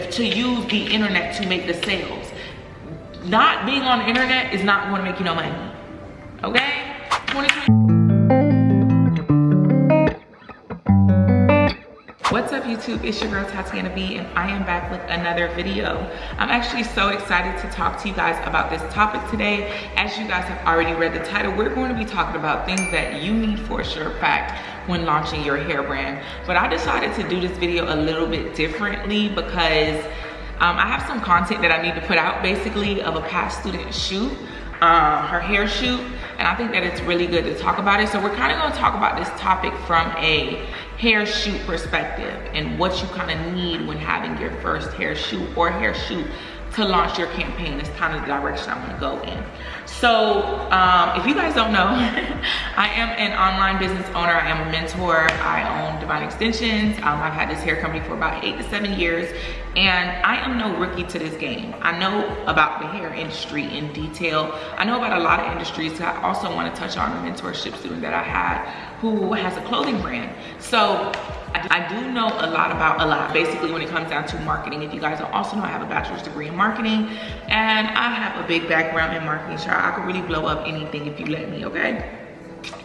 to use the internet to make the sales. Not being on the internet is not going to make you no money. Okay? 2020. What's up YouTube, it's your girl Tatiana B and I am back with another video. I'm actually so excited to talk to you guys about this topic today. As you guys have already read the title, we're going to be talking about things that you need for a sure fact when launching your hair brand. But I decided to do this video a little bit differently because I have some content that I need to put out basically of a past student shoot, her hair shoot, and I think that it's really good to talk about it. So we're kind of going to talk about this topic from a hair shoot perspective and what you kind of need when having your first hair shoot or hair shoot to launch your campaign. Is kind of the direction I'm gonna go in. So if you guys don't know, I am an online business owner. I am a mentor. I own Divine Extensions. I've had this hair company for about 8 to 7 years, and I am no rookie to this game. I know about the hair industry in detail. I know about a lot of industries. I also want to touch on a mentorship student that I had who has a clothing brand. So I do know a lot about a lot, basically, when it comes down to marketing. If you guys don't also know, I have a bachelor's degree in marketing, and I have a big background in marketing. So I could really blow up anything if you let me, okay?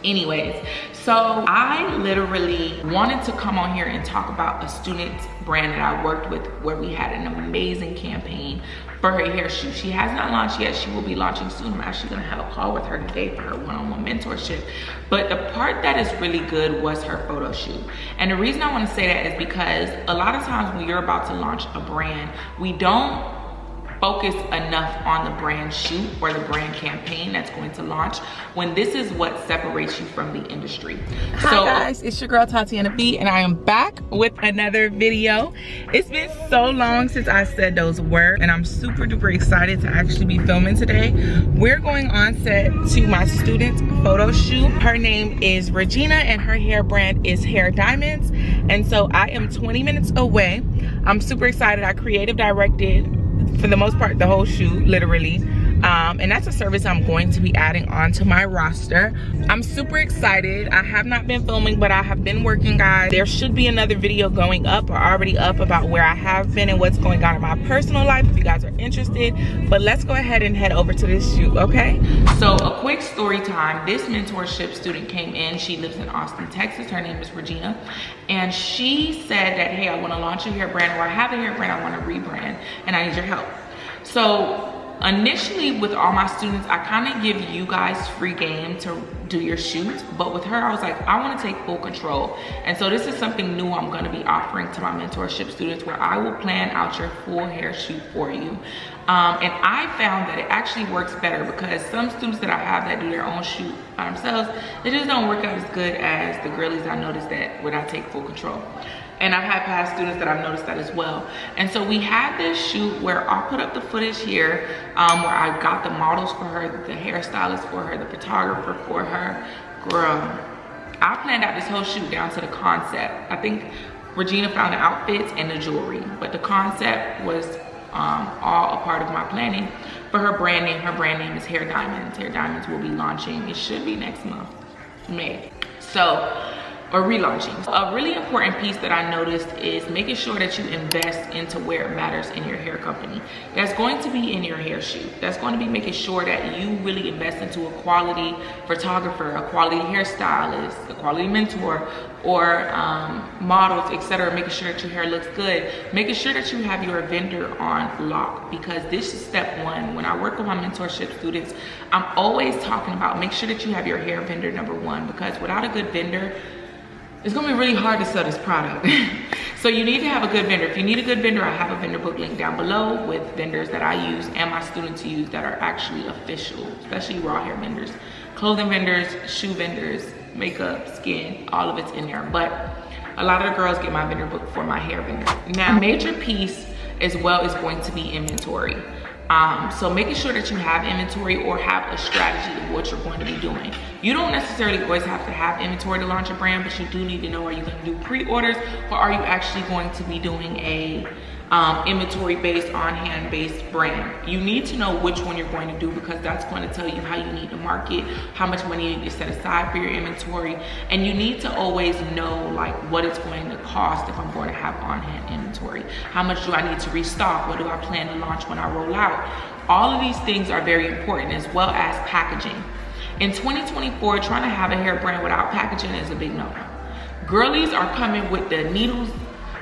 Anyways, so I literally wanted to come on here and talk about a student brand that I worked with where we had an amazing campaign for her hair shoot. She has not launched yet. She will be launching soon. I'm actually gonna have a call with her today for her one-on-one mentorship. But the part that is really good was her photo shoot. And the reason I wanna say that is because a lot of times when you're about to launch a brand, we don't focus enough on the brand shoot or the brand campaign that's going to launch, when this is what separates you from the industry. Hi guys, it's your girl Tatiana B and I am back with another video. It's been so long since I said those words and I'm super duper excited to actually be filming today. We're going on set to my student photo shoot. Her name is Regina and her hair brand is Hair Diamonds. And so I am 20 minutes away. I'm super excited. I creative directed, for the most part, the whole shoot, literally. And that's a service I'm going to be adding onto my roster. I'm super excited. I have not been filming, but I have been working, guys. There should be another video going up or already up about where I have been and what's going on in my personal life if you guys are interested. But let's go ahead and head over to this shoot, okay? So a quick story time. This mentorship student came in. She lives in Austin, Texas. Her name is Regina. And she said that, hey, I want to launch a hair brand, or I have a hair brand, I want to rebrand, and I need your help. So initially with all my students, I kind of give you guys free game to do your shoots, but with her I was like, I want to take full control. And so this is something new I'm going to be offering to my mentorship students, where I will plan out your full hair shoot for you. And I found that it actually works better because some students that I have that do their own shoot by themselves, they just don't work out as good as the girlies I noticed that when I take full control. And I've had past students that I've noticed that as well. And so we had this shoot where I'll put up the footage here, where I got the models for her, the hairstylist for her, the photographer for her. Girl, I planned out this whole shoot down to the concept. I think Regina found the outfits and the jewelry, but the concept was all a part of my planning for her brand name. Her brand name is Hair Diamonds. Hair Diamonds will be launching, it should be next month, May. Or relaunching. A really important piece that I noticed is making sure that you invest into where it matters in your hair company. That's going to be in your hair shoot. That's going to be making sure that you really invest into a quality photographer, a quality hairstylist, a quality mentor, or models, etc. Making sure that your hair looks good. Making sure that you have your vendor on lock, because this is step one. When I work with my mentorship students, I'm always talking about make sure that you have your hair vendor number one, because without a good vendor, it's gonna be really hard to sell this product. So you need to have a good vendor. If you need a good vendor, I have a vendor book link down below with vendors that I use and my students use that are actually official, especially raw hair vendors. Clothing vendors, shoe vendors, makeup, skin, all of it's in there. But a lot of the girls get my vendor book for my hair vendor. Now, a major piece as well is going to be inventory. So making sure that you have inventory or have a strategy of what you're going to be doing. You don't necessarily always have to have inventory to launch a brand, but you do need to know, are you going to do pre-orders, or are you actually going to be doing a inventory based, on hand based brand. You need to know which one you're going to do, because that's going to tell you how you need to market, how much money you need to set aside for your inventory, and you need to always know like what it's going to cost if I'm going to have on hand inventory. How much do I need to restock? What do I plan to launch when I roll out? All of these things are very important, as well as packaging. In 2024, trying to have a hair brand without packaging is a big no-no. Girlies are coming with the needles.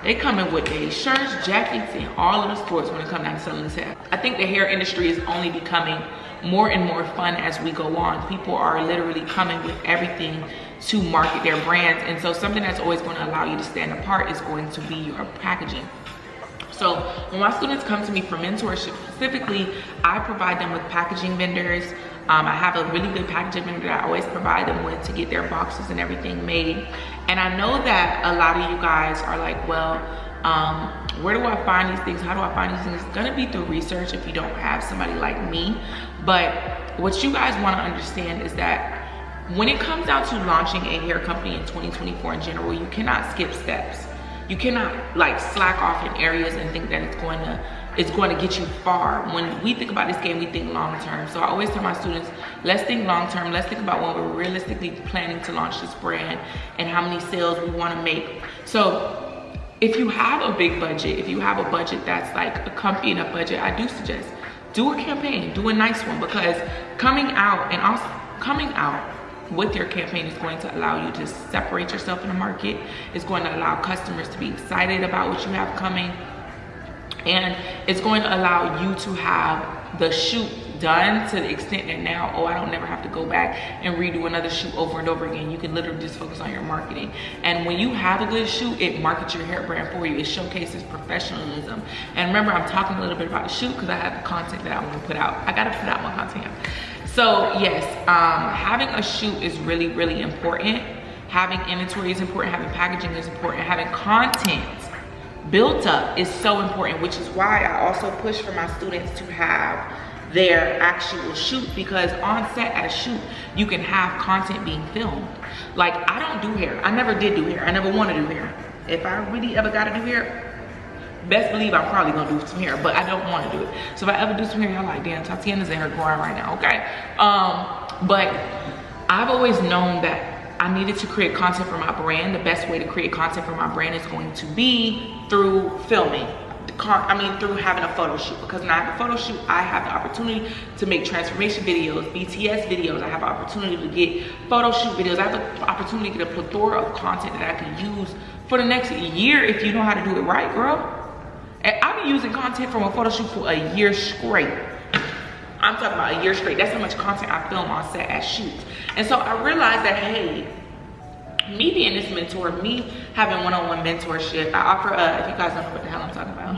They come in with their shirts, jackets, and all of the stores when it comes down to selling this hair. I think the hair industry is only becoming more and more fun as we go on. People are literally coming with everything to market their brands. And so something that's always going to allow you to stand apart is going to be your packaging. So when my students come to me for mentorship specifically, I provide them with packaging vendors. I have a really good packaging vendor that I always provide them with to get their boxes and everything made. And I know that a lot of you guys are like, well, where do I find these things? How do I find these things? It's gonna be through research if you don't have somebody like me. But what you guys wanna understand is that when it comes down to launching a hair company in 2024 in general, you cannot skip steps. You cannot like slack off in areas and think that it's going to get you far. When we think about this game, we think long term. So I always tell my students, let's think long term. Let's think about when we're realistically planning to launch this brand and how many sales we want to make. So if you have a big budget, if you have a budget that's like a company and a budget, I do suggest do a campaign, do a nice one, because coming out with your campaign is going to allow you to separate yourself in the market. It's going to allow customers to be excited about what you have coming. And it's going to allow you to have the shoot done to the extent that now, oh, I don't never have to go back and redo another shoot over and over again. You can literally just focus on your marketing. And when you have a good shoot, it markets your hair brand for you. It showcases professionalism. And remember, I'm talking a little bit about the shoot because I have the content that I want to put out. I got to put out my content. So yes, having a shoot is really, really important. Having inventory is important. Having packaging is important. Having content built up is so important, which is why I also push for my students to have their actual shoot, because on set at a shoot, you can have content being filmed. Like, I don't do hair. I never did do hair. I never want to do hair. If I really ever got to do hair, best believe I'm probably gonna do some hair, but I don't want to do it. So if I ever do some hair, I'm like, damn, Tatiana's in her growing right now, okay? But I've always known that I needed to create content for my brand. The best way to create content for my brand is going to be through filming. Through having a photo shoot, because when I have a photo shoot, I have the opportunity to make transformation videos, BTS videos. I have an opportunity to get photo shoot videos. I have the opportunity to get a plethora of content that I can use for the next year if you know how to do it right, girl. And I've been using content from a photo shoot for a year straight. I'm talking about a year straight. That's how much content I film on set at shoots. And so I realized that, hey, me being this mentor, me having one-on-one mentorship, I offer if you guys don't know what the hell I'm talking about,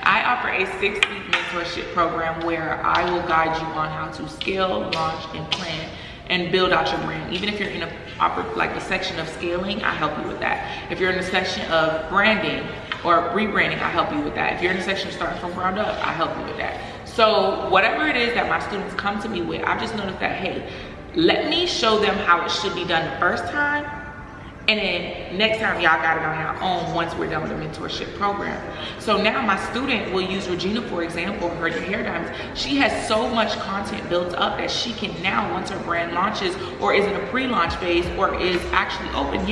I offer a 6-week mentorship program where I will guide you on how to scale, launch, and plan and build out your brand. Even if you're in the section of scaling, I help you with that. If you're in the section of branding or rebranding, I help you with that. If you're in the section of starting from ground up, I help you with that. So whatever it is that my students come to me with, I've just noticed that, hey, let me show them how it should be done the first time, and then next time y'all got it on your own once we're done with the mentorship program. So now my student will use Regina, for example, her hair diamonds. She has so much content built up that she can now, once her brand launches or is in a pre-launch phase or is actually open,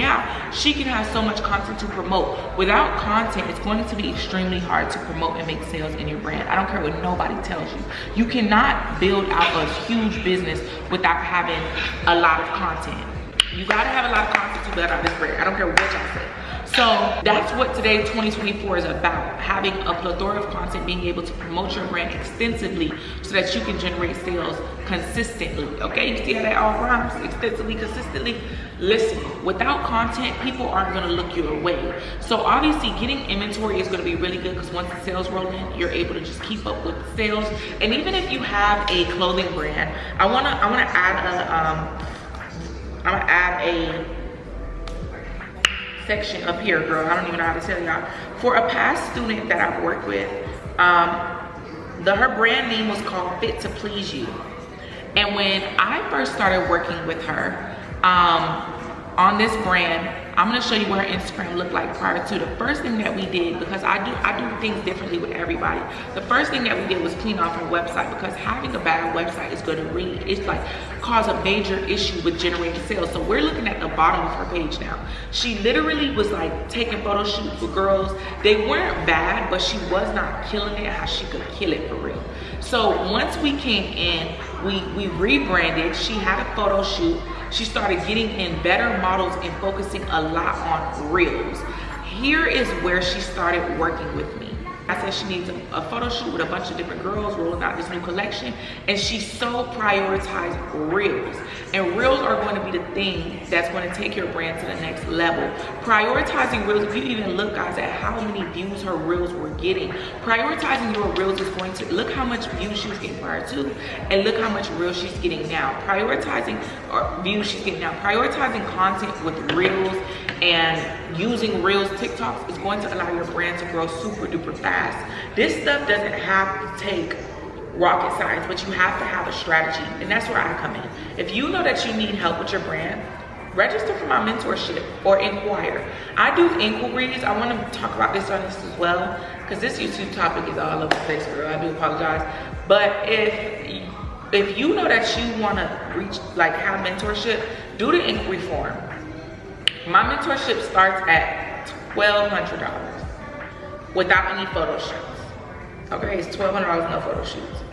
she can have so much content to promote. Without content, it's going to be extremely hard to promote and make sales in your brand. I don't care what nobody tells you. You cannot build out a huge business without having a lot of content. You gotta have a lot of content to build out this brand. I don't care what y'all say. So that's what today 2024 is about. Having a plethora of content, being able to promote your brand extensively so that you can generate sales consistently. Okay, you see how that all rhymes? Extensively, consistently. Listen, without content, people aren't gonna look your way. So obviously getting inventory is gonna be really good, because once the sales roll in, you're able to just keep up with the sales. And even if you have a clothing brand, I wanna add a section up here, girl. I don't even know how to tell y'all. For a past student that I've worked with, her brand name was called Fit to Please You. And when I first started working with her on this brand, I'm gonna show you what her Instagram looked like prior to. The first thing that we did, because I do things differently with everybody. The first thing that we did was clean off her website, because having a bad website is gonna really, it's like cause a major issue with generating sales. So we're looking at the bottom of her page now. She literally was like taking photo shoots with girls. They weren't bad, but she was not killing it how she could kill it for real. So once we came in, we rebranded. She had a photo shoot. She started getting in better models and focusing a lot on reels. Here is where she started working with me. I said she needs a photo shoot with a bunch of different girls rolling out this new collection, and she so prioritized reels. And reels are going to be the thing that's going to take your brand to the next level. Prioritizing reels, if you even look, guys, at how many views her reels were getting, prioritizing your reels is going to, look how much views she was getting prior to, and look how much reels she's getting now. Prioritizing, or views she's getting now, prioritizing content with reels and using reels, TikToks is going to allow your brand to grow super duper fast. This stuff doesn't have to take rocket science, but you have to have a strategy, and that's where I come in. If you know that you need help with your brand, register for my mentorship or inquire. I do inquiries. I want to talk about this on this as well, because this YouTube topic is all over the place, girl. I do apologize. But if you know that you want to reach, like, have mentorship, do the inquiry form. My mentorship starts at $1,200 without any photo shoots. Okay, it's $1,200, no photo shoots.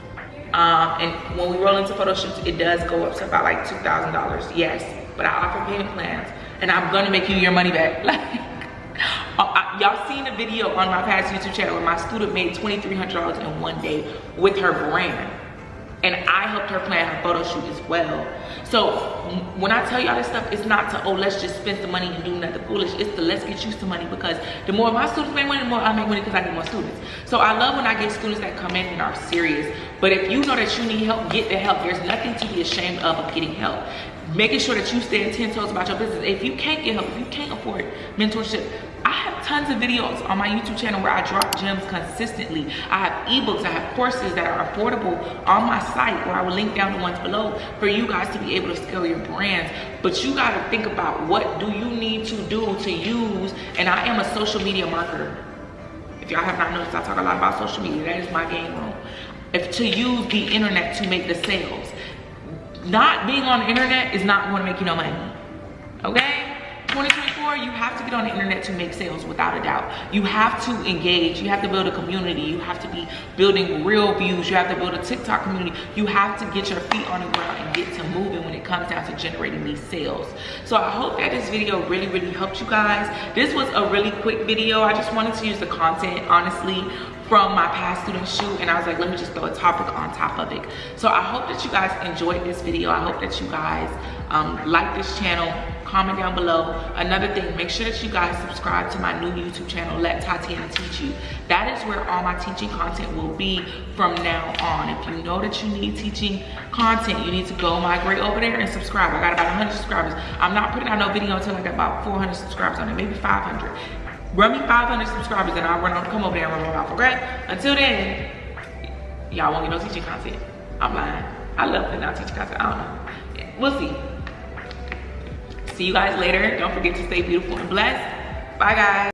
And when we roll into photo shoots, it does go up to about like $2,000, yes. But I offer payment plans, and I'm gonna make you your money back. Like, y'all seen a video on my past YouTube channel where my student made $2,300 in one day with her brand. And I helped her plan her photo shoot as well. So when I tell y'all this stuff, it's not to, oh, let's just spend some money and do nothing foolish. It's to, let's get you some money, because the more my students make money, the more I make money, because I get more students. So I love when I get students that come in and are serious. But if you know that you need help, get the help. There's nothing to be ashamed of getting help. Making sure that you stand 10 toes about your business. If you can't get help, if you can't afford mentorship, I have tons of videos on my YouTube channel where I drop gems consistently. I have ebooks, I have courses that are affordable on my site, where I will link down the ones below for you guys to be able to scale your brands. But you gotta think about, what do you need to do to use, and I am a social media marketer. If y'all have not noticed, I talk a lot about social media. That is my game room. If to use the internet to make the sales. Not being on the internet is not going to make you no money, okay? 2024, you have to get on the internet to make sales, without a doubt. You have to engage, you have to build a community, you have to be building real views, you have to build a TikTok community, you have to get your feet on the ground and get to moving when it comes down to generating these sales. So I hope that this video really helped you guys. This was a really quick video. I just wanted to use the content, honestly, from my past student shoot, and I was like, let me just throw a topic on top of it. So I hope that you guys enjoyed this video. I hope that you guys like this channel. Comment down below. Another thing, make sure that you guys subscribe to my new YouTube channel, Let Tatiana Teach You. That is where all my teaching content will be from now on. If you know that you need teaching content, you need to go migrate over there and subscribe. I got about 100 subscribers. I'm not putting out no video until I got about 400 subscribers on it, maybe 500. Run me 500 subscribers and I'll come over there and run my mouth, okay? Until then, y'all won't get no teaching content. I'm lying. I love putting out teaching content. I don't know. Yeah, we'll see. See you guys later. Don't forget to stay beautiful and blessed. Bye, guys.